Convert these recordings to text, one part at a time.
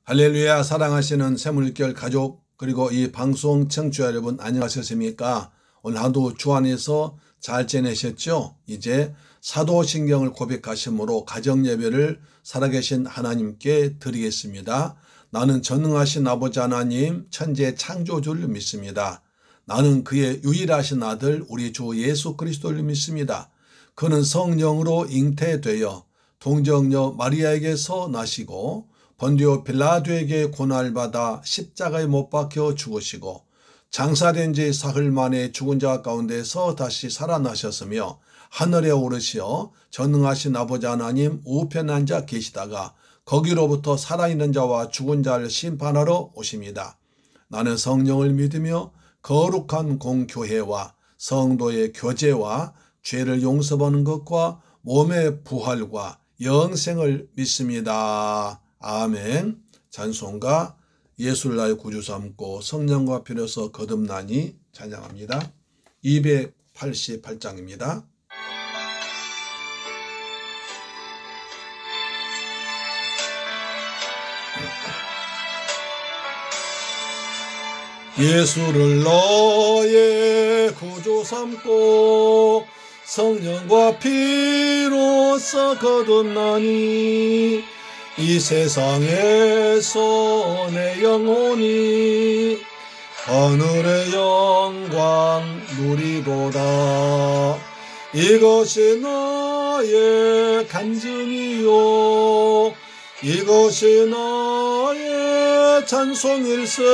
할렐루야. 사랑하시는 새물결 가족 그리고 이 방송 청취자 여러분 안녕하셨습니까? 오늘 하루 주 안에서 잘 지내셨죠? 이제 사도신경을 고백하심으로 가정예배를 살아계신 하나님께 드리겠습니다. 나는 전능하신 아버지 하나님 천지의 창조주를 믿습니다. 나는 그의 유일하신 아들 우리 주 예수 그리스도를 믿습니다. 그는 성령으로 잉태되어 동정녀 마리아에게서 나시고 본디오 빌라도에게 고난받아 십자가에 못 박혀 죽으시고 장사된 지 사흘 만에 죽은 자 가운데서 다시 살아나셨으며 하늘에 오르시어 전능하신 아버지 하나님 우편에 앉아 계시다가 거기로부터 살아있는 자와 죽은 자를 심판하러 오십니다. 나는 성령을 믿으며 거룩한 공교회와 성도의 교제와 죄를 용서받는 것과 몸의 부활과 영생을 믿습니다. 아멘. 찬송가 예수를 나의 구주 삼고 성령과 피로서 거듭나니 찬양합니다. 288장입니다. 예수를 너의 구주 삼고 성령과 피로서 거듭나니 이 세상에서 내 영혼이 하늘의 영광 누리도다. 이것이 나의 간증이요 이것이 나의 찬송일세.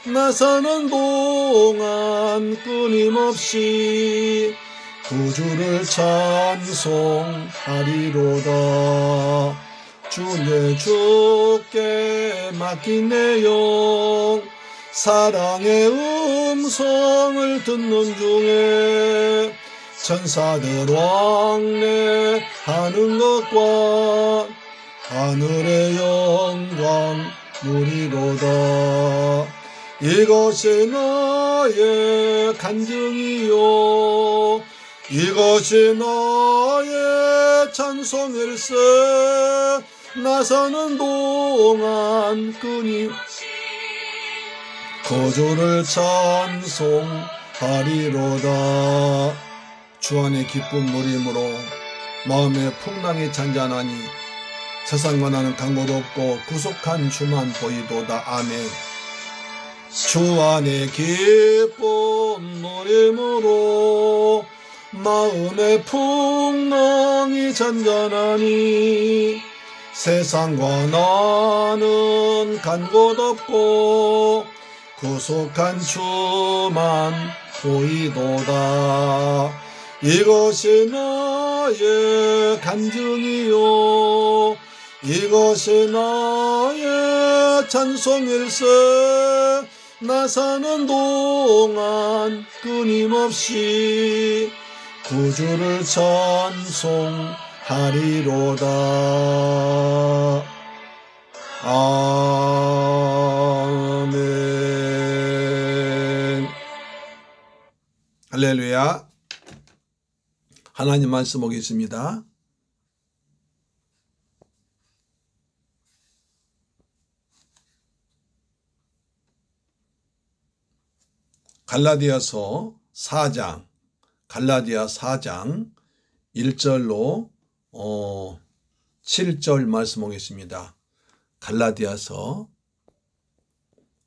나 사는 동안 끊임없이 구주를 찬송하리로다. 주내 주께 맡긴 내 영 사랑의 음성을 듣는 중에 천사들 왕래하는 것과 하늘의 영광 누리로다. 이것이 나의 간증이요 이것이 나의 찬송일세. 나 사는 동안 끊임없이 구주를 찬송하리로다. 주 안의 기쁨 누림으로 마음의 풍랑이 잔잔하니 세상과 나는 간 곳 없고 구속한 주만 보이도다. 아멘. 주 안의 기쁨 누림으로 마음의 풍랑이 잔잔하니 세상과 나는 간 곳 없고 구속한 주만 보이도다. 이것이 나의 간증이요 이것이 나의 찬송일세. 나 사는 동안 끊임없이 구주를 찬송하리로다. 아멘. 할렐루야. 하나님 말씀 보겠습니다. 갈라디아서 4장 1절로 7절 말씀 보겠습니다. 갈라디아서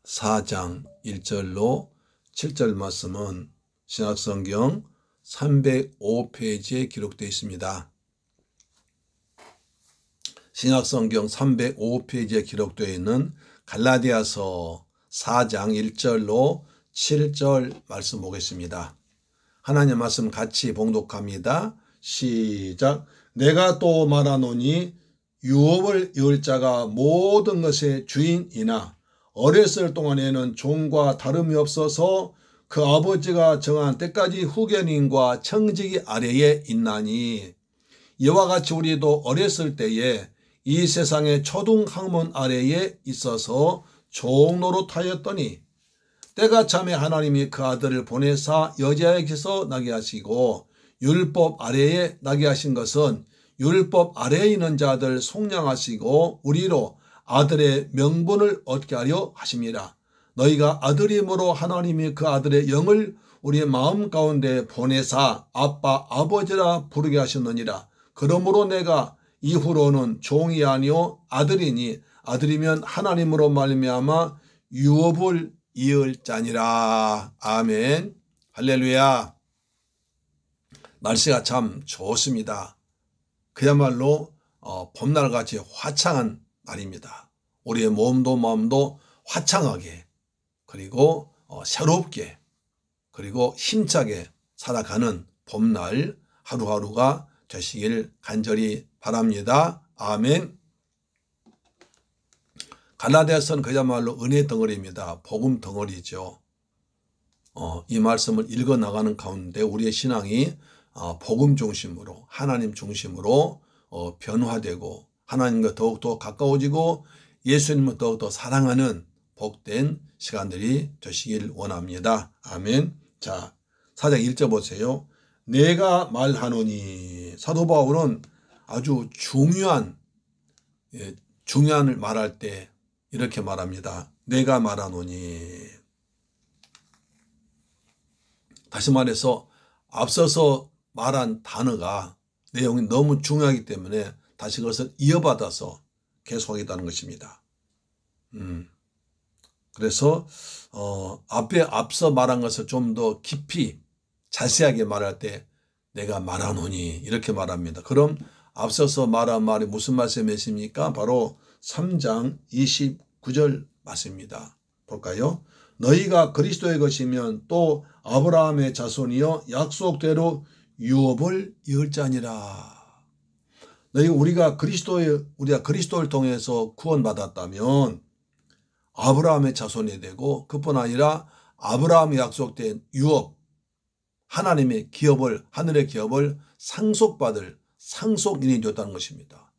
4장 1절로 7절 말씀은 신약성경 305페이지에 기록되어 있습니다. 신약성경 305페이지에 기록되어 있는 갈라디아서 4장 1절로 7절 말씀 보겠습니다. 하나님 말씀 같이 봉독합니다. 시작. 내가 또 말하노니 유업을 이을 자가 모든 것의 주인이나 어렸을 동안에는 종과 다름이 없어서 그 아버지가 정한 때까지 후견인과 청지기 아래에 있나니 이와 같이 우리도 어렸을 때에 이 세상의 초등 학문 아래에 있어서 종노릇하였더니 때가 참에 하나님이 그 아들을 보내사 여자에게서 나게 하시고 율법 아래에 나게 하신 것은 율법 아래에 있는 자들 속량하시고 우리로 아들의 명분을 얻게 하려 하심이라. 너희가 아들임으로 하나님이 그 아들의 영을 우리의 마음 가운데 보내사 아빠 아버지라 부르게 하셨느니라. 그러므로 내가 이후로는 종이 아니요 아들이니 아들이면 하나님으로 말미암아 유업을 이을 자니라. 아멘. 할렐루야. 날씨가 참 좋습니다. 그야말로 봄날같이 화창한 날입니다. 우리의 몸도 마음도 화창하게 그리고 새롭게 그리고 힘차게 살아가는 봄날 하루하루가 되시길 간절히 바랍니다. 아멘. 갈라디아서는 그야말로 은혜 덩어리입니다. 복음 덩어리죠. 이 말씀을 읽어 나가는 가운데 우리의 신앙이 복음 중심으로 하나님 중심으로 변화되고 하나님과 더욱더 가까워지고 예수님을 더욱더 사랑하는 복된 시간들이 되시길 원합니다. 아멘. 자, 4장 1절 보세요. 내가 말하노니. 사도 바울은 아주 중요한 말할 때 이렇게 말합니다. 내가 말하노니. 다시 말해서 앞서서 말한 단어가 내용이 너무 중요하기 때문에 다시 그것을 이어받아서 계속하겠다는 것입니다. 그래서 앞서 말한 것을 좀 더 깊이 자세하게 말할 때 내가 말하노니 이렇게 말합니다. 그럼 앞서서 말한 말이 무슨 말씀이십니까? 바로 3장 29절 말씀입니다. 볼까요? 너희가 그리스도의 것이면 또 아브라함의 자손이여 약속대로 유업을 이을 자니라. 우리가 그리스도를 통해서 구원받았다면 아브라함의 자손이 되고 그뿐 아니라 아브라함이 약속된 유업, 하나님의 기업을, 하늘의 기업을 상속받을 상속인이 되었다는 것입니다.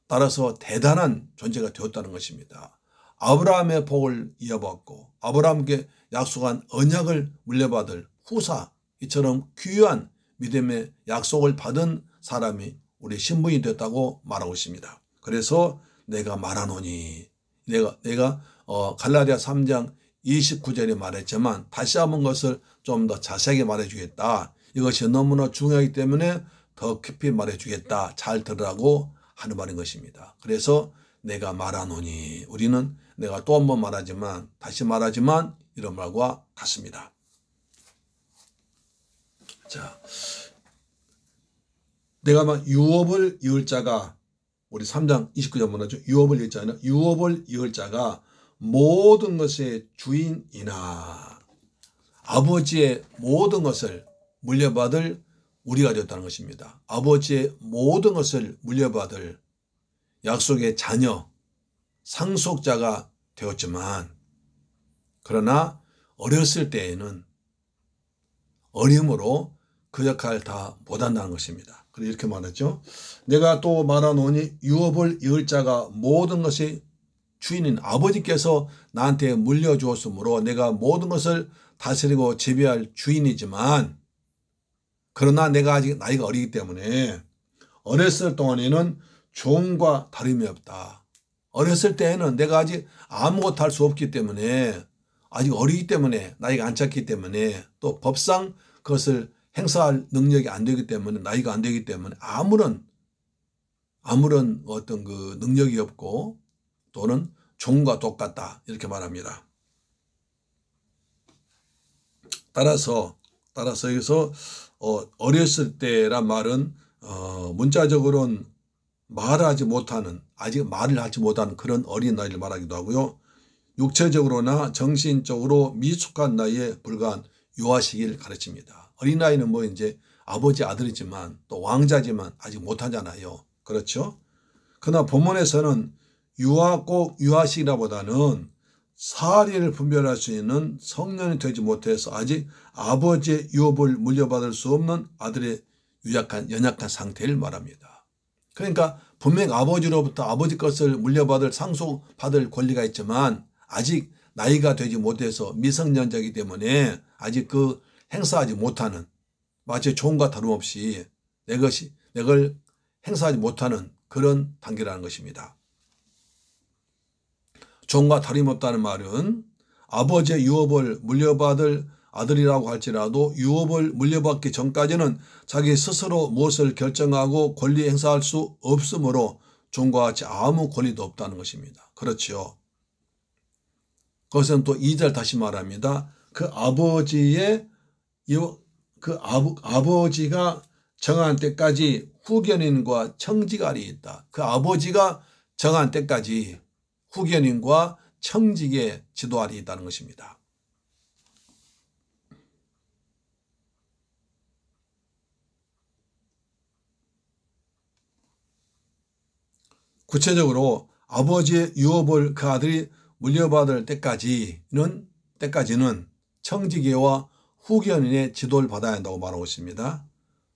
따라서 대단한 존재가 되었다는 것입니다. 아브라함의 복을 이어받고 아브라함께 약속한 언약을 물려받을 후사, 이처럼 귀한 믿음의 약속을 받은 사람이 우리 신분이 됐다고 말하고 있습니다. 그래서 내가 말하노니, 내가 갈라디아 3장 29절에 말했지만 다시 한번 것을 좀 더 자세하게 말해주겠다. 이것이 너무나 중요하기 때문에 더 깊이 말해주겠다. 잘 들으라고 하는 말인 것입니다. 그래서 내가 말하노니, 우리는 내가 또 한 번 말하지만 다시 말하지만 이런 말과 같습니다. 자, 내가 유업을 이을 자가, 우리 3장 29절 뭐라죠? 유업을 이을 자는 유업을 이을 자가 모든 것의 주인이나 아버지의 모든 것을 물려받을 우리가 되었다는 것입니다. 아버지의 모든 것을 물려받을 약속의 자녀, 상속자가 되었지만 그러나 어렸을 때에는 어림으로 그 역할을 다 못한다는 것입니다. 그래서 이렇게 말했죠. 내가 또 말하노니 유업을 이을 자가 모든 것의 주인인 아버지께서 나한테 물려주었으므로 내가 모든 것을 다스리고 지배할 주인이지만 그러나 내가 아직 나이가 어리기 때문에 어렸을 동안에는 종과 다름이 없다. 어렸을 때에는 내가 아직 아무것도 할 수 없기 때문에 아직 어리기 때문에 나이가 안 찼기 때문에 또 법상 그것을 행사할 능력이 안 되기 때문에 나이가 안 되기 때문에 아무런 어떤 그 능력이 없고 또는 종과 똑같다 이렇게 말합니다. 따라서 여기서 어렸을 때란 말은 문자적으로는 아직 말을 하지 못하는 그런 어린 나이를 말하기도 하고요. 육체적으로나 정신적으로 미숙한 나이에 불과한 유아 시기를 가르칩니다. 어린 나이는 뭐 이제 아버지 아들이지만 또 왕자지만 아직 못하잖아요. 그렇죠? 그러나 본문에서는 꼭 유아 시기라보다는 사리를 분별할 수 있는 성년이 되지 못해서 아직 아버지의 유업을 물려받을 수 없는 아들의 연약한 상태를 말합니다. 그러니까 분명 아버지로부터 아버지 것을 물려받을 상속받을 권리가 있지만 아직 나이가 되지 못해서 미성년자이기 때문에 아직 그 행사하지 못하는, 마치 종과 다름없이 내걸 행사하지 못하는 그런 단계라는 것입니다. 종과 다름없다는 말은 아버지의 유업을 물려받을 아들이라고 할지라도 유업을 물려받기 전까지는 자기 스스로 무엇을 결정하고 권리 행사할 수 없으므로 종과 같이 아무 권리도 없다는 것입니다. 그렇죠. 그것은 또 2절 다시 말합니다. 그 아버지가 정한 때까지 후견인과 청지갈이 있다. 그 아버지가 정한 때까지 후견인과 청직의 지도알이 있다는 것입니다. 구체적으로 아버지의 유업을 그 아들이 물려받을 때까지는 청지기와 후견인의 지도를 받아야 한다고 말하고 있습니다.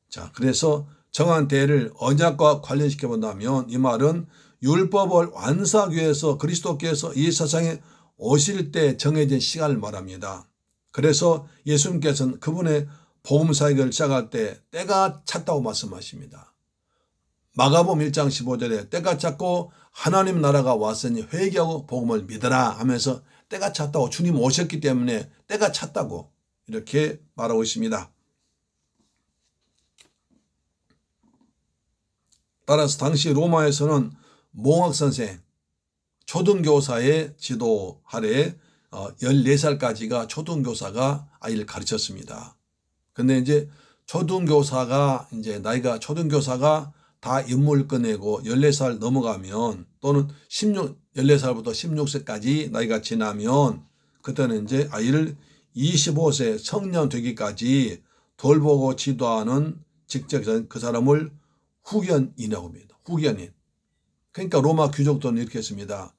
자, 그래서 정한 때를 언약과 관련시켜 본다면 이 말은 율법을 완수하기 위해서 그리스도께서 이 세상에 오실 때 정해진 시간을 말합니다. 그래서 예수님께서는 그분의 복음 사역을 시작할 때 때가 찼다고 말씀하십니다. 마가복음 1장 15절에 때가 찼고 하나님 나라가 왔으니 회개하고 복음을 믿으라 하면서 때가 찼다고, 주님 오셨기 때문에 때가 찼다고 이렇게 말하고 있습니다. 따라서 당시 로마에서는 몽학선생, 초등교사의 지도 아래 14살까지가 초등교사가 아이를 가르쳤습니다. 근데 이제 초등교사가 다 임무를 끝내고 14살 넘어가면 또는 14살부터 16세까지 나이가 지나면 그때는 이제 아이를 25세 성년 되기까지 돌보고 지도하는 직접 그 사람을 후견인이라고 합니다. 후견인. 그러니까 로마 귀족들은 이렇게 했습니다.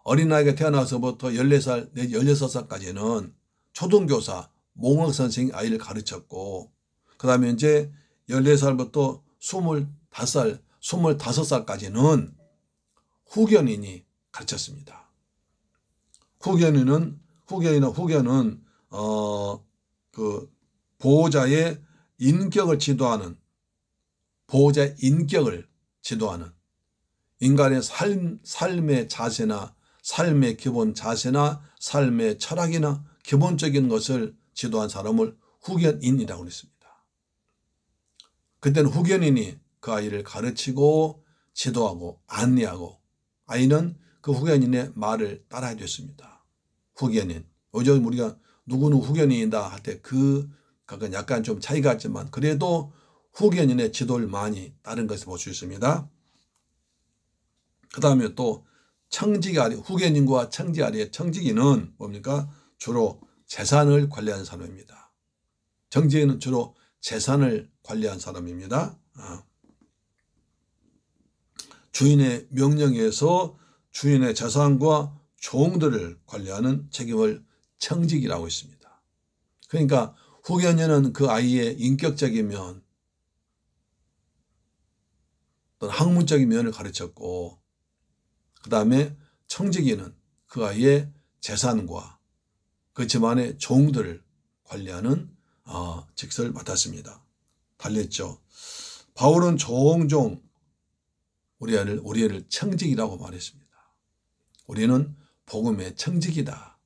어린아이가 태어나서부터 14살, 16살까지는 초등교사, 몽학선생이 아이를 가르쳤고 그 다음에 이제 14살부터 25살까지는 후견인이 가르쳤습니다. 후견은 그 보호자의 인격을 지도하는 인간의 삶의 자세나 삶의 기본 자세나 삶의 철학이나 기본적인 것을 지도한 사람을 후견인이라고 했습니다. 그때는 후견인이 그 아이를 가르치고 지도하고 안내하고 아이는 그 후견인의 말을 따라야 됐습니다. 후견인. 요즘 우리가 누구는 후견인이다 할 때 그건 약간 좀 차이가 있지만 그래도 후견인의 지도를 많이 따른 것을 볼 수 있습니다. 그 다음에 또 후견인과 청지아리, 청지기는 뭡니까? 주로 재산을 관리하는 사람입니다. 청지기는 주로 재산을 관리한 사람입니다. 주인의 명령에서 주인의 재산과 종들을 관리하는 책임을 청직이라고 했습니다. 그러니까 후견인은 그 아이의 인격적인 면, 또는 학문적인 면을 가르쳤고 그 다음에 청지기는 그 아이의 재산과 그 집안의 종들을 관리하는 직서를 맡았습니다. 달렸죠. 바울은 종종 우리 애를 청직이라고 말했습니다. 우리는 복음의 청직이다.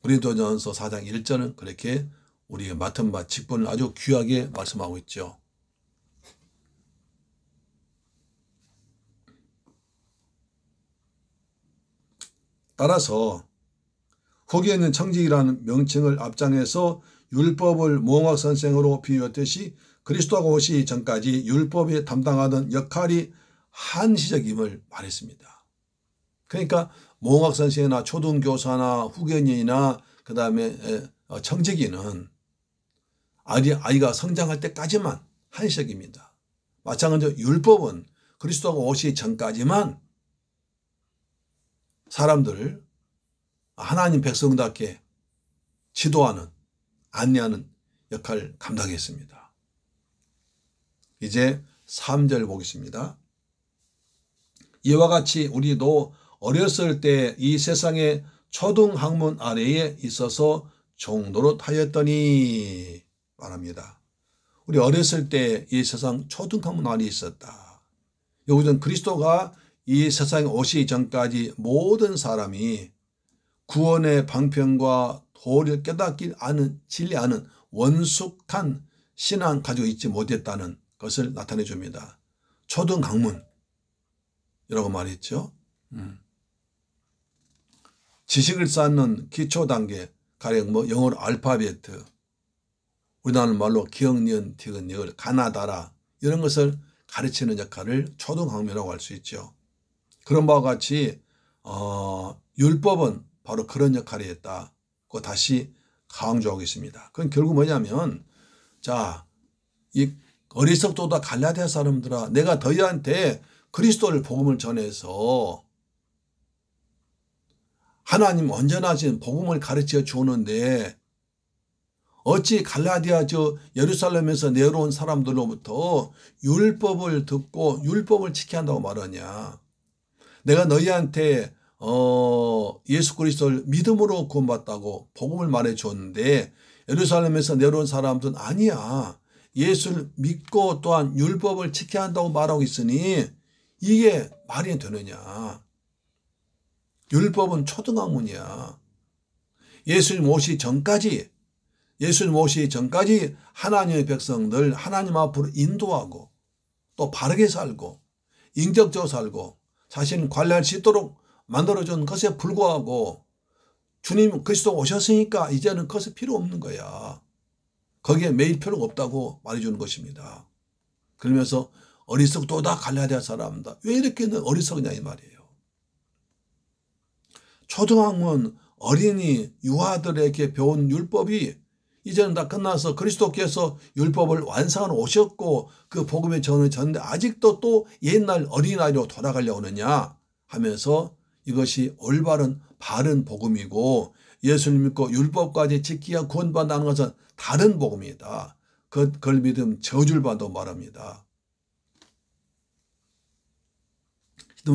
고린도전서 4장 1절은 그렇게 우리가 맡은 바 직분을 아주 귀하게 말씀하고 있죠. 따라서 거기에 있는 청직이라는 명칭을 앞장에서 율법을 몽학선생으로 비유했듯이 그리스도가 오시기 전까지 율법이 담당하던 역할이 한시적임을 말했습니다. 그러니까 몽학선생이나 초등교사나 후견인이나 그 다음에 청직이는 아이가 성장할 때까지만 한시적입니다. 마찬가지로 율법은 그리스도가 오시기 전까지만 사람들을 하나님 백성답게 지도하는, 안내하는 역할을 감당했습니다. 이제 3절 보겠습니다. 이와 같이 우리도 어렸을 때 이 세상의 초등학문 아래에 있어서 종노릇 하였더니 말합니다. 우리 어렸을 때 이 세상 초등학문 아래에 있었다. 여기서는 그리스도가 이 세상에 오시기 전까지 모든 사람이 구원의 방편과 도를 깨닫지 않은 진리 않은 원숙한 신앙 가지고 있지 못했다는 것을 나타내 줍니다. 초등학문이라고 말했죠. 지식을 쌓는 기초 단계, 가령 영어로 알파베트, 우리나라 말로 기억, 니은, 디귿, 리을, 가나다라 이런 것을 가르치는 역할을 초등학문이라고 할 수 있죠. 그런 바와 같이 율법은 바로 그런 역할이 했다고 다시 강조하고 있습니다. 그건 결국 뭐냐면, 자, 이 어리석도다 갈라디아 사람들아, 내가 너희한테 그리스도를 복음을 전해서 하나님 언전하신 복음을 가르쳐 주는데 어찌 갈라디아 예루살렘에서 내려온 사람들로부터 율법을 듣고 율법을 지켜야 한다고 말하냐. 내가 너희한테 예수 그리스도를 믿음으로 구원받다고 복음을 말해 줬는데 예루살렘에서 내려온 사람들은 아니야. 예수를 믿고 또한 율법을 지켜야 한다고 말하고 있으니 이게 말이 되느냐. 율법은 초등학문이야. 예수님 오시기 전까지 하나님의 백성들 하나님 앞으로 인도하고 또 바르게 살고 인격적으로 살고 자신을 관리할 수 있도록 만들어준 것에 불구하고 주님 그리스도 오셨으니까 이제는 그것이 필요 없는 거야. 거기에 매일 필요가 없다고 말해주는 것입니다. 그러면서 어리석도다 갈라디아 사람이다. 왜 이렇게 어리석냐 이 말이에요. 초등학문 어린이 유아들에게 배운 율법이 이제는 다 끝나서 그리스도께서 율법을 완성하러 오셨고 그 복음의 전을 전는데 아직도 또 옛날 어린아이로 돌아가려고 하느냐 하면서 이것이 올바른 바른 복음이고 예수를 믿고 율법까지 지키야 구원받는다는 것은 다른 복음이다. 그걸 믿음 저주를 받아 말합니다.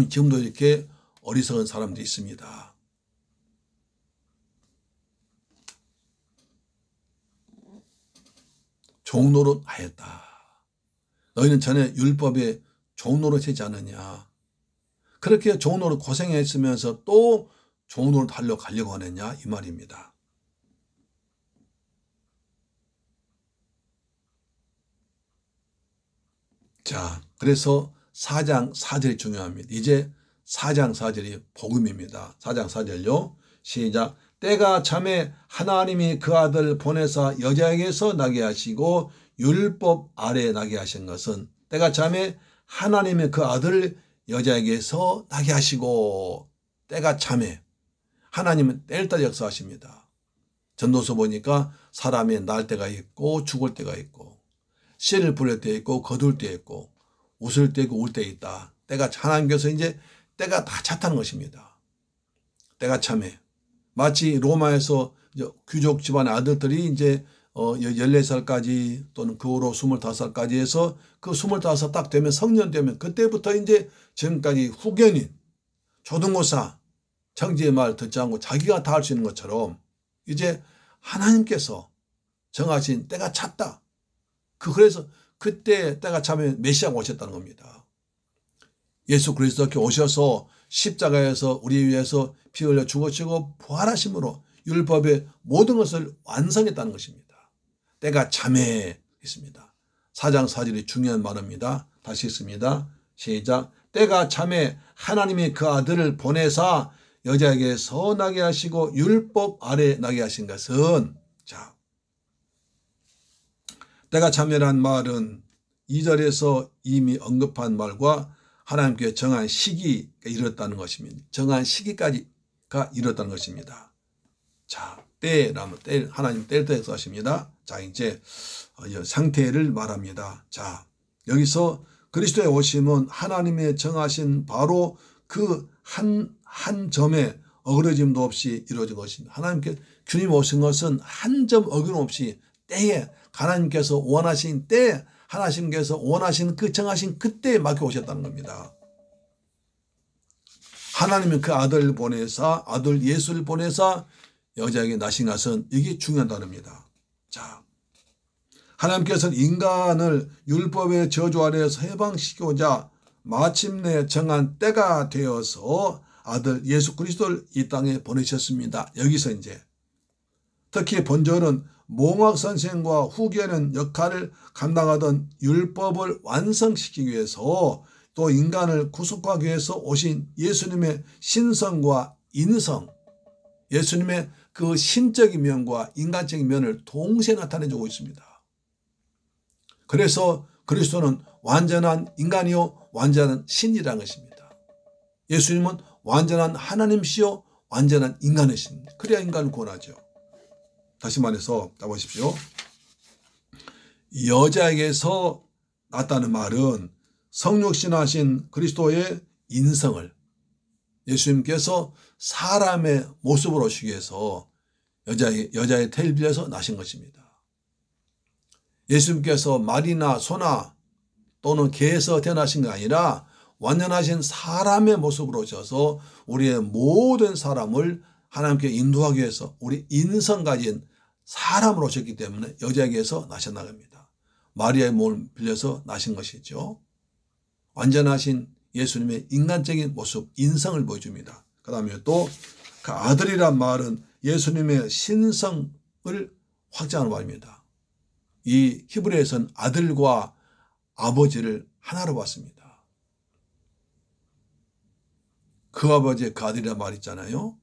지금도 이렇게 어리석은 사람들이 있습니다. 종노릇 하였다. 너희는 전에 율법에 종노릇 하지 않느냐. 그렇게 종노릇 고생했으면서 또 종노릇 하려고 하느냐 이 말입니다. 자, 그래서 4장 4절이 중요합니다. 이제 4장 4절이 복음입니다. 4장 4절요. 시작. 때가 참에 하나님이 그 아들 보내사 여자에게서 나게 하시고 율법 아래 나게 하신 것은 때가 참에 하나님이 그 아들을 여자에게서 나게 하시고 때가 참에 하나님은 때를 따라 역사하십니다. 전도서 보니까 사람이 날 때가 있고 죽을 때가 있고 씨를 뿌릴 때 있고 거둘 때 있고 웃을 때 있고 울 때 있다. 때가 하나님께서 이제 때가 다 찼다는 것입니다. 때가 참에 마치 로마에서 귀족 집안의 아들들이 이제 14살까지 또는 그 후로 25살까지 해서 그 25살 딱 되면 성년 되면 그때부터 이제 지금까지 후견인, 초등고사, 청지의 말 듣지 않고 자기가 다 할 수 있는 것처럼 이제 하나님께서 정하신 때가 찼다. 그래서 그때 때가 차면 메시아가 오셨다는 겁니다. 예수 그리스도께 오셔서 십자가에서 우리 위해서 피 흘려 죽으시고 부활하심으로 율법의 모든 것을 완성했다는 것입니다. 때가 참에 있습니다. 4장 4절이 중요한 말입니다. 다시 읽습니다. 시작. 때가 참에 하나님이 그 아들을 보내사 여자에게 선하게 하시고 율법 아래 나게 하신 것은 자, 때가 참에란 말은 2절에서 이미 언급한 말과 하나님께 정한 시기가 이뤘다는 것입니다. 정한 시기까지가 이뤘다는 것입니다. 자, 때라면 때, 하나님 때를 때에서 하십니다. 자, 이제 상태를 말합니다. 자, 여기서 그리스도의 오심은 하나님의 정하신 바로 그 한 점에 어그러짐도 없이 이루어진 것입니다. 하나님께 주님 오신 것은 한 점 어그럼 없이 때에 하나님께서 원하신 때 하나님께서 원하신 그 정하신 그때에 맡겨 오셨다는 겁니다. 하나님은 그 아들 보내사 아들 예수를 보내사 여자에게 나신 것은 이게 중요한 단어입니다. 자, 하나님께서는 인간을 율법의 저주 아래에서 해방시키고자 마침내 정한 때가 되어서 아들 예수 그리스도를 이 땅에 보내셨습니다. 여기서 이제 특히 본절은 몽학 선생과 후계는 역할을 감당하던 율법을 완성시키기 위해서 또 인간을 구속하기 위해서 오신 예수님의 신성과 인성, 예수님의 그 신적인 면과 인간적인 면을 동시에 나타내주고 있습니다. 그래서 그리스도는 완전한 인간이요 완전한 신이라는 것입니다. 예수님은 완전한 하나님이시요 완전한 인간이십니다. 그래야 인간을 구원하죠. 다시 말해서 보십시오. 여자에게서 났다는 말은 성육신하신 그리스도의 인성을 예수님께서 사람의 모습으로 오시기 위해서 여자의 태를 빌려서 나신 것입니다. 예수님께서 말이나 소나 또는 개에서 태어나신 게 아니라 완전하신 사람의 모습으로 오셔서 우리의 모든 사람을 하나님께 인도하기 위해서 우리 인성 가진 사람으로 오셨기 때문에 여자에게서 나셨나 겁니다. 마리아의 몸을 빌려서 나신 것이죠. 완전하신 예수님의 인간적인 모습, 인성을 보여줍니다. 그 다음에 또 그 아들이란 말은 예수님의 신성을 확장하는 말입니다. 이 히브리에서는 아들과 아버지를 하나로 봤습니다. 그 아버지의 그 아들이란 말 있잖아요.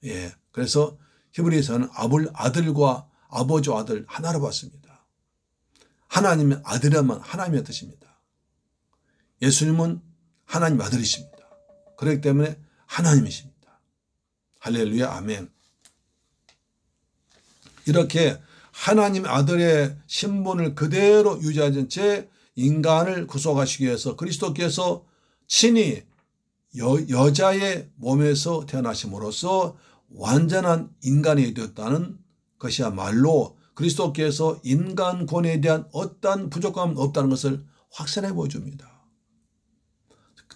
예. 그래서 히브리에서는 아들과 아버지와 아들 하나로 봤습니다. 하나님의 아들이란 하나님의 뜻입니다. 예수님은 하나님 아들이십니다. 그렇기 때문에 하나님이십니다. 할렐루야, 아멘. 이렇게 하나님 아들의 신분을 그대로 유지하신 채 인간을 구속하시기 위해서 그리스도께서 친히 여자의 몸에서 태어나심으로써 완전한 인간이 되었다는 것이야말로 그리스도께서 인간권에 대한 어떠한 부족함은 없다는 것을 확신해 보여줍니다.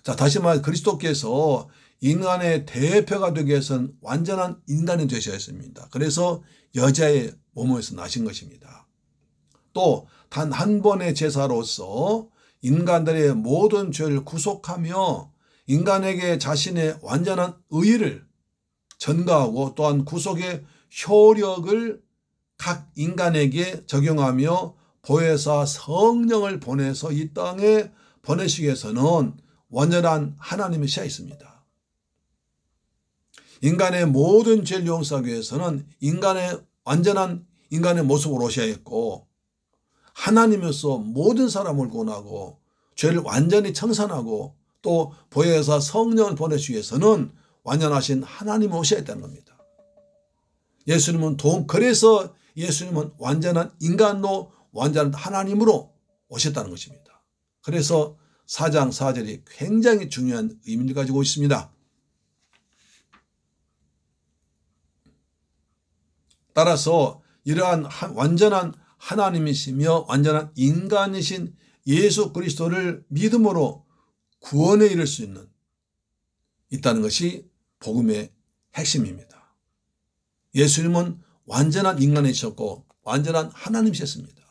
자, 다시 말해 그리스도께서 인간의 대표가 되기 위해서는 완전한 인간이 되셔야 했습니다. 그래서 여자의 몸에서 나신 것입니다. 또 단 한 번의 제사로서 인간들의 모든 죄를 구속하며 인간에게 자신의 완전한 의를 전가하고 또한 구속의 효력을 각 인간에게 적용하며 보혜사 성령을 보내서 이 땅에 보내시기 위해서는 완전한 하나님이셔야 있습니다. 인간의 모든 죄를 용서하기 위해서는 완전한 인간의 모습으로 오셔야 했고 하나님으로서 모든 사람을 구원하고 죄를 완전히 청산하고 또 보혜사 성령을 보내시기 위해서는 완전하신 하나님이 오셔야 했다는 겁니다. 그래서 예수님은 완전한 인간로 완전한 하나님으로 오셨다는 것입니다. 그래서 4장 4절이 굉장히 중요한 의미를 가지고 있습니다. 따라서 이러한 완전한 하나님이시며 완전한 인간이신 예수 그리스도를 믿음으로 구원에 이를 수 있다는 것이 복음의 핵심입니다. 예수님은 완전한 인간이셨고 완전한 하나님이셨습니다.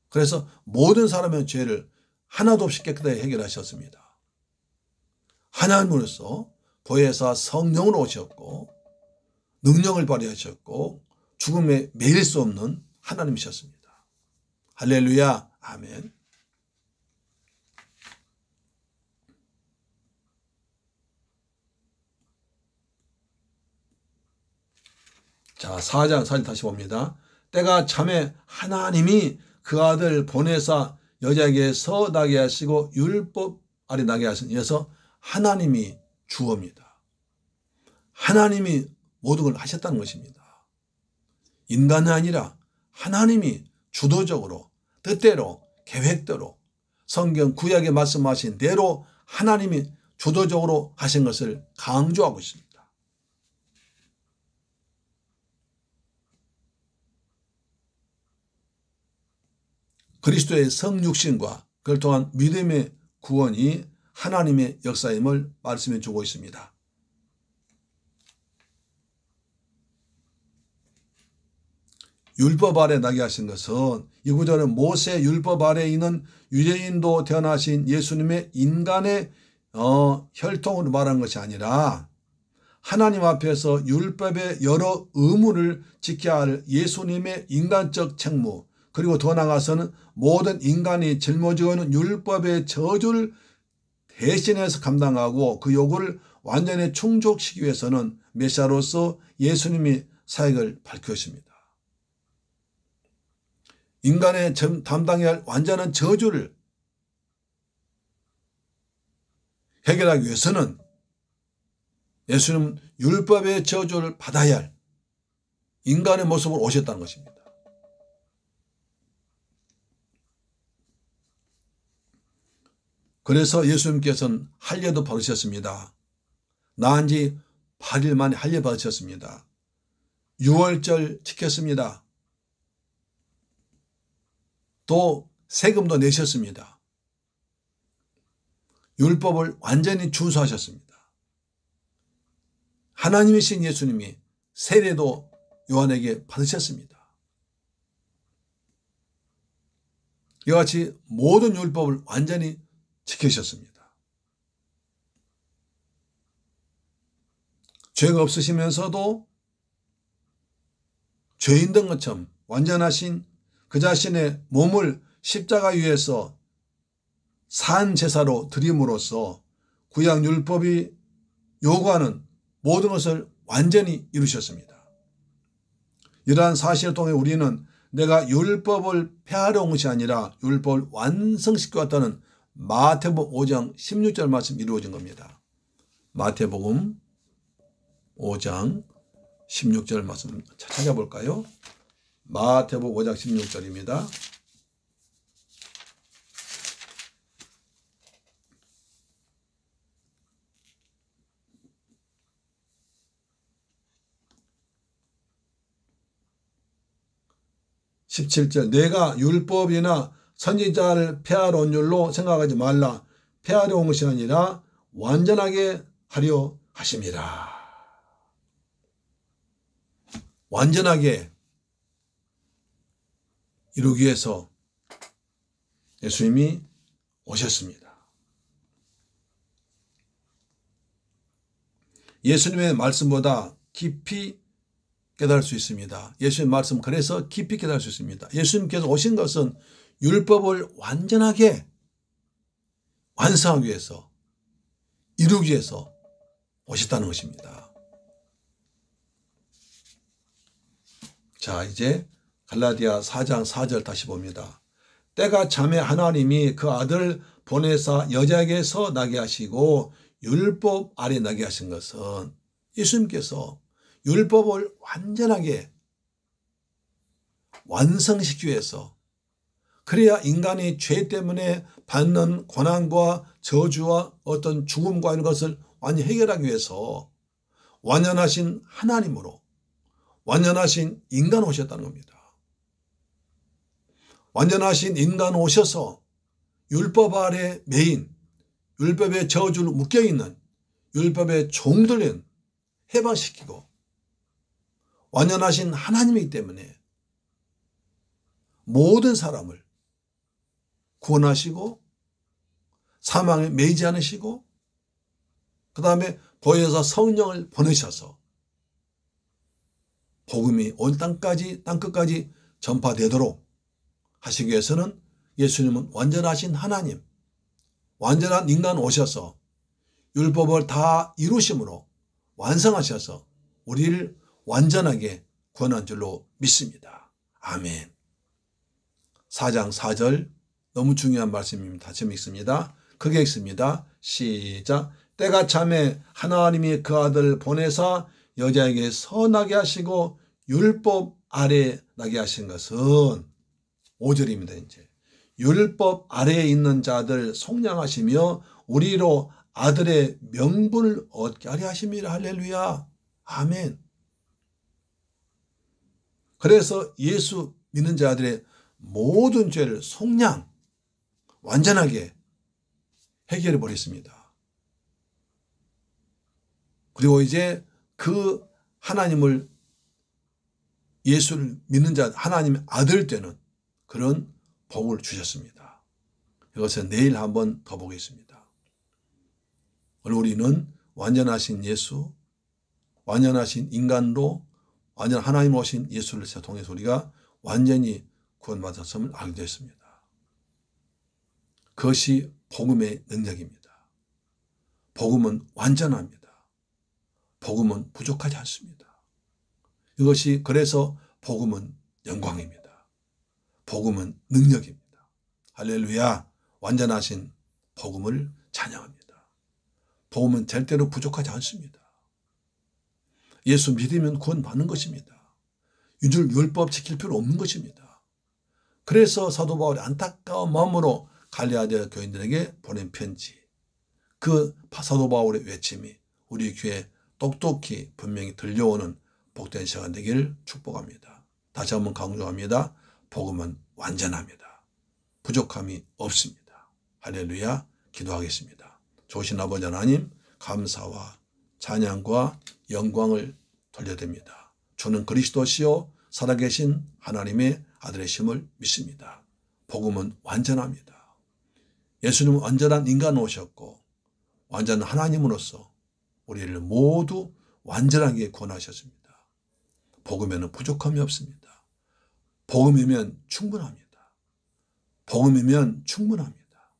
그래서 모든 사람의 죄를 하나도 없이 깨끗하게 해결하셨습니다. 하나님으로서 보혜사 성령으로 오셨고 능력을 발휘하셨고 죽음에 매일 수 없는 하나님이셨습니다. 할렐루야, 아멘. 자, 4장 4절 다시 봅니다. 때가 참에 하나님이 그 아들 보내사 여자에게서 나게 하시고 율법 아래 나게 하신 이어서 하나님이 주어입니다. 하나님이 모든 걸 하셨다는 것입니다. 인간이 아니라 하나님이 주도적으로 뜻대로 계획대로 성경 구약에 말씀하신 대로 하나님이 주도적으로 하신 것을 강조하고 있습니다. 그리스도의 성육신과 그를 통한 믿음의 구원이 하나님의 역사임을 말씀해 주고 있습니다. 율법 아래 나게 하신 것은 이 구절은 모세 율법 아래에 있는 유대인도 태어나신 예수님의 인간의 혈통으로 말한 것이 아니라 하나님 앞에서 율법의 여러 의무를 지켜야 할 예수님의 인간적 책무, 그리고 더 나아가서는 모든 인간이 짊어지고 있는 율법의 저주를 대신해서 감당하고 그 요구를 완전히 충족시키기 위해서는 메시아로서 예수님이 사역을 밝히셨습니다. 인간의 담당해야 할 완전한 저주를 해결하기 위해서는 예수님은 율법의 저주를 받아야 할 인간의 모습으로 오셨다는 것입니다. 그래서 예수님께서는 할례도 받으셨습니다. 나은 지 8일 만에 할례 받으셨습니다. 유월절 지켰습니다. 또 세금도 내셨습니다. 율법을 완전히 준수하셨습니다. 하나님이신 예수님이 세례도 요한에게 받으셨습니다. 이와 같이 모든 율법을 완전히 지키셨습니다. 죄가 없으시면서도 죄인 된 것처럼 완전하신 그 자신의 몸을 십자가 위에서 산 제사로 드림으로써 구약 율법이 요구하는 모든 것을 완전히 이루셨습니다. 이러한 사실을 통해 우리는 내가 율법을 폐하려 온 것이 아니라 율법을 완성시켜 왔다는 마태복음 5장 16절 말씀이 이루어진 겁니다. 마태복음 5장 16절 말씀 찾아볼까요? 마태복음 5장 16절입니다. (17절) 내가 율법이나 선지자를 폐하러 온 줄로 생각하지 말라. 폐하려 온 것이 아니라 완전하게 하려 하심이라. 완전하게 이루기 위해서 예수님이 오셨습니다. 예수님의 말씀보다 깊이 깨달을 수 있습니다. 예수님의 말씀 그래서 깊이 깨달을 수 있습니다. 예수님께서 오신 것은 율법을 완전하게 완성하기 위해서 이루기 위해서 오셨다는 것입니다. 자, 이제 갈라디아 4장 4절 다시 봅니다. 때가 차매 하나님이 그 아들을 보내사 여자에게서 나게 하시고 율법 아래 나게 하신 것은 예수님께서 율법을 완전하게 완성시키기 위해서, 그래야 인간이 죄 때문에 받는 고난과 저주와 어떤 죽음과 이런 것을 완전히 해결하기 위해서 완전하신 하나님으로 완전하신 인간 오셨다는 겁니다. 완전하신 인간 오셔서 율법 아래 매인, 율법의 저주를 묶여있는 율법의 종들은 해방시키고 완전하신 하나님이기 때문에 모든 사람을 구원하시고 사망에 매이지 않으시고 그 다음에 보혜사 성령을 보내셔서 복음이 온 땅끝까지 전파되도록 하시기 위해서는 예수님은 완전하신 하나님, 완전한 인간 오셔서 율법을 다 이루심으로 완성하셔서 우리를 완전하게 구원한 줄로 믿습니다. 아멘. 4장 4절 너무 중요한 말씀입니다. 다시 읽습니다. 크게 읽습니다. 시작. 때가 차매 하나님이 그 아들 보내사 여자에게 선하게 하시고 율법 아래 나게 하신 것은 5절입니다. 이제 율법 아래에 있는 자들 속량하시며 우리로 아들의 명분을 얻게 하려 하심이라. 할렐루야. 아멘. 그래서 예수 믿는 자들의 모든 죄를 속량 완전하게 해결해 버렸습니다. 그리고 이제 그 하나님을 예수를 믿는 자, 하나님의 아들 되는 그런 복을 주셨습니다. 이것은 내일 한번 더 보겠습니다. 오늘 우리는 완전하신 예수, 완전하신 인간로, 완전 하나님 오신 예수를 통해서 우리가 완전히 구원받았음을 알게 됐습니다. 그것이 복음의 능력입니다. 복음은 완전합니다. 복음은 부족하지 않습니다. 이것이 그래서 복음은 영광입니다. 복음은 능력입니다. 할렐루야. 완전하신 복음을 찬양합니다. 복음은 절대로 부족하지 않습니다. 예수 믿으면 구원받는 것입니다. 율법 지킬 필요 없는 것입니다. 그래서 사도 바울이 안타까운 마음으로 갈라디아 교인들에게 보낸 편지, 그 사도 바울의 외침이 우리 귀에 똑똑히 분명히 들려오는 복된 시간 되기를 축복합니다. 다시 한번 강조합니다. 복음은 완전합니다. 부족함이 없습니다. 할렐루야. 기도하겠습니다. 좋으신 아버지 하나님, 감사와 찬양과 영광을 돌려드립니다. 주는 그리스도시요 살아계신 하나님의 아들이심을 믿습니다. 복음은 완전합니다. 예수님은 완전한 인간 오셨고 완전한 하나님으로서 우리를 모두 완전하게 구원하셨습니다. 복음에는 부족함이 없습니다. 복음이면 충분합니다. 복음이면 충분합니다.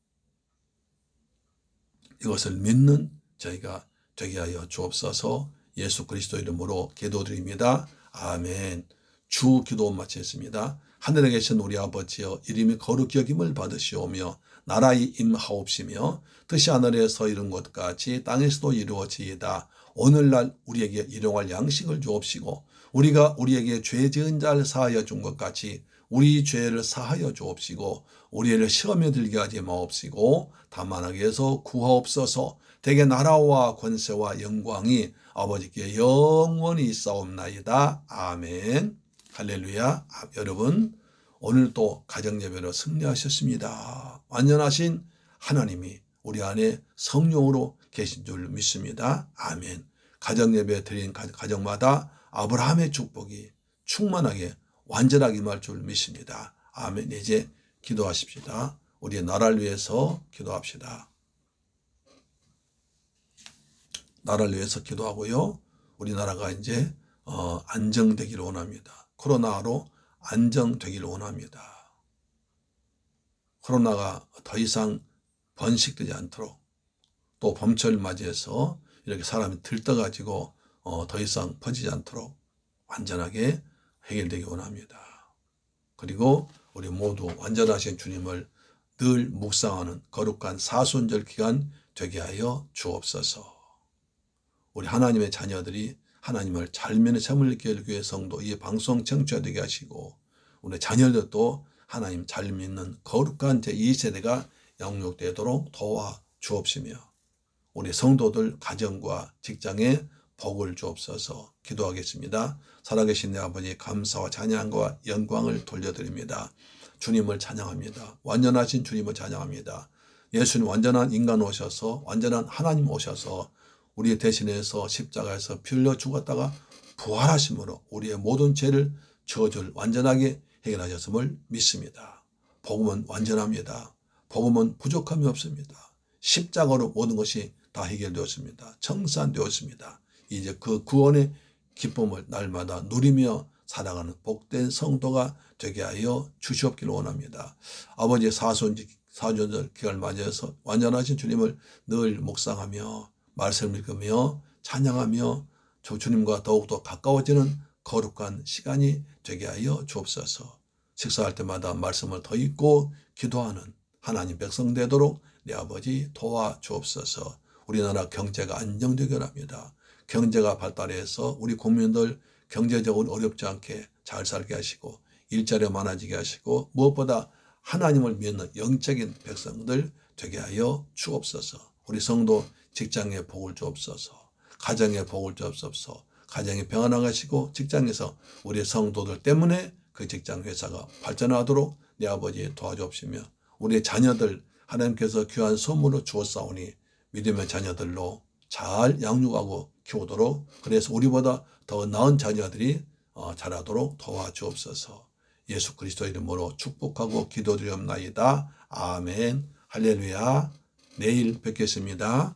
이것을 믿는 저희가 되게 하여 주옵소서. 예수 그리스도 이름으로 기도드립니다. 아멘. 주 기도 마치겠습니다. 하늘에 계신 우리 아버지여, 이름이 거룩히 여김을 받으시오며 나라의 임하옵시며 뜻이 하늘에서 이룬 것 같이 땅에서도 이루어지이다. 오늘날 우리에게 일용할 양식을 주옵시고 우리가 우리에게 죄 지은 자를 사하여 준 것 같이 우리 죄를 사하여 주옵시고 우리를 시험에 들게 하지 마옵시고 다만 악에서 구하옵소서. 대개 나라와 권세와 영광이 아버지께 영원히 있사옵나이다. 아멘. 할렐루야. 여러분, 오늘도 가정예배로 승리하셨습니다. 완전하신 하나님이 우리 안에 성령으로 계신 줄 믿습니다. 아멘. 가정예배 드린 가정마다 아브라함의 축복이 충만하게 완전하게 임할 줄 믿습니다. 아멘. 이제 기도하십시다. 우리의 나라를 위해서 기도합시다. 나라를 위해서 기도하고요. 우리나라가 이제 안정되기를 원합니다. 코로나로 안정되기를 원합니다. 코로나가 더 이상 번식되지 않도록, 또 봄철을 맞이해서 이렇게 사람이 들떠가지고 더 이상 퍼지지 않도록 완전하게 해결되기 원합니다. 그리고 우리 모두 완전하신 주님을 늘 묵상하는 거룩한 사순절 기간 되게 하여 주옵소서. 우리 하나님의 자녀들이 하나님을 잘 믿는 새물교회 성도, 이 방송 청취자되게 하시고 우리 자녀들도 하나님 잘 믿는 거룩한 제2세대가 양육되도록 도와 주옵시며 우리 성도들 가정과 직장에 복을 주옵소서. 기도하겠습니다. 살아계신 내 아버지, 감사와 찬양과 영광을 돌려드립니다. 주님을 찬양합니다. 완전하신 주님을 찬양합니다. 예수님 완전한 인간 오셔서, 완전한 하나님 오셔서 우리 대신해서 십자가에서 피 흘려 죽었다가 부활하심으로 우리의 모든 죄를 저주를 완전하게 해결하셨음을 믿습니다. 복음은 완전합니다. 복음은 부족함이 없습니다. 십자가로 모든 것이 다 해결되었습니다. 청산되었습니다. 이제 그 구원의 기쁨을 날마다 누리며 살아가는 복된 성도가 되게 하여 주시옵기를 원합니다. 아버지의 사순절 기간을 맞이해서 완전하신 주님을 늘 묵상하며 말씀을 읽으며 찬양하며 주님과 더욱더 가까워지는 거룩한 시간이 되게 하여 주옵소서. 식사할 때마다 말씀을 더 읽고 기도하는 하나님 백성 되도록 내 아버지 도와 주옵소서. 우리나라 경제가 안정되게 합니다. 경제가 발달해서 우리 국민들 경제적으로 어렵지 않게 잘 살게 하시고 일자리가 많아지게 하시고 무엇보다 하나님을 믿는 영적인 백성들 되게 하여 주옵소서. 우리 성도 직장에 복을 주옵소서. 가정에 복을 주옵소서. 가정에 평안하게 하시고 직장에서 우리 성도들 때문에 그 직장 회사가 발전하도록 내 아버지 도와주옵시며 우리 자녀들 하나님께서 귀한 선물로 주었사오니 믿음의 자녀들로 잘 양육하고 키우도록, 그래서 우리보다 더 나은 자녀들이 잘하도록 도와주옵소서. 예수 그리스도 이름으로 축복하고 기도드리옵나이다. 아멘. 할렐루야. 내일 뵙겠습니다.